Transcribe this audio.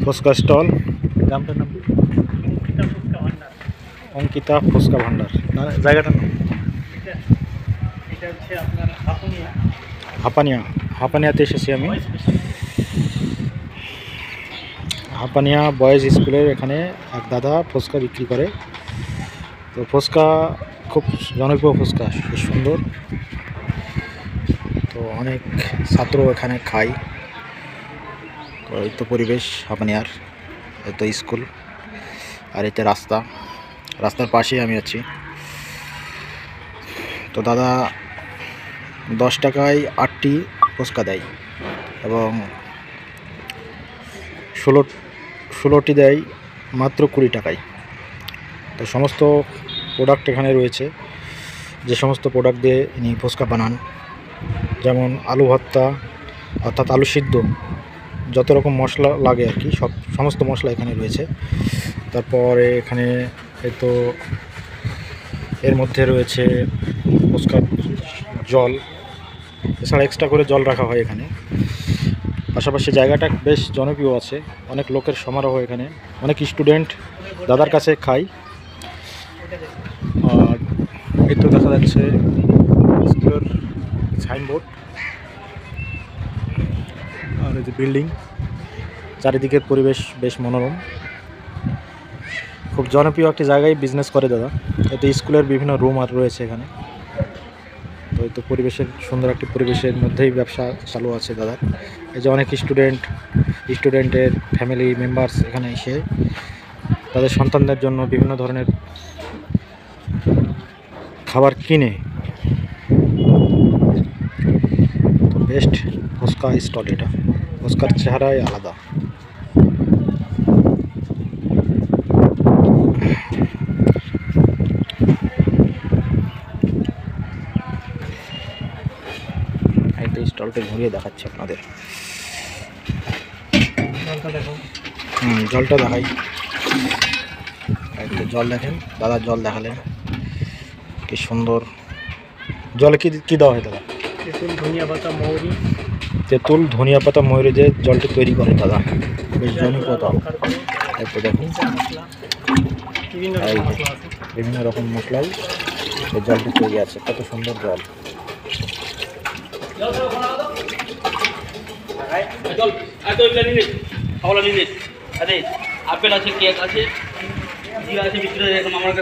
Fuchka stall, গ্রামটার নাম অঙ্কিতা ফুচকা ভান্ডার না, জায়গাটার নাম হাপানিয়া। হাপানিয়াতে এসেছি আমি। হাপানিয়া বয়েজ স্কুলের এখানে এক দাদা ফুচকা বিক্রি করে। তো ফুচকা খুব জনপ্রিয়, ফুচকা খুব সুন্দর। তো অনেক ছাত্র এখানে খায়। তো এই তো পরিবেশ হাপানিয়ার, এই তো স্কুল, আর এটা রাস্তা, রাস্তার পাশেই আমি আছি। তো দাদা 10 টাকায় 8টি ফুচকা দেয় এবং 16টি দেয় মাত্র 20 টাকায়। তো সমস্ত প্রোডাক্ট এখানে রয়েছে, যে সমস্ত প্রোডাক্ট দিয়ে ইনি ফুচকা বানান, যেমন আলু ভর্তা অর্থাৎ আলু সিদ্ধ, যত রকম মশলা লাগে আর কি সমস্ত মশলা এখানে রয়েছে। তারপরে এখানে এই তো এর মধ্যে রয়েছে ফুচকার জল, এছাড়া এক্সট্রা করে জল রাখা হয় এখানে। পাশাপাশি জায়গাটা বেশ জনপ্রিয় আছে, অনেক লোকের সমারোহ এখানে, অনেক স্টুডেন্ট দাদার কাছে খায়। আর এই তো দেখা যাচ্ছে স্কুলের সাইনবোর্ড, আর এই যে বিল্ডিং, চারিদিকের পরিবেশ বেশ মনোরম। খুব জনপ্রিয় একটি জায়গায় বিজনেস করে দাদা। এতে স্কুলের বিভিন্ন রুম আর রয়েছে এখানে। তো এই তো পরিবেশের সুন্দর একটি পরিবেশের মধ্যেই ব্যবসা চালু আছে দাদার। এই যে অনেক স্টুডেন্টের ফ্যামিলি মেম্বার্স এখানে এসে তাদের সন্তানদের জন্য বিভিন্ন ধরনের খাবার কিনে। তো বেস্ট ফুচকা স্টল এটা, ফুচকার চেহারাই আলাদা। একটা স্টলটা ঘুরিয়ে দেখাচ্ছি আপনাদের। জলটা দেখাই। একটা জল দেখেন, দাদা জল দেখালেন কি সুন্দর। জলে কি দেওয়া হয় দাদা? তেঁতুল, ধনিয়া পাতা, মৌরি। তেঁতুল, ধনিয়া পাতা, ময়ূরি দিয়ে জলটি তৈরি করে দাদা, বেশ জনপ্রিয়। এরপর দেখুন বিভিন্ন রকম মশলাই এই জলটি তৈরি আছে, কত সুন্দর জল। আপেল আছে, কেক আছে, আছে ভিতরে আমার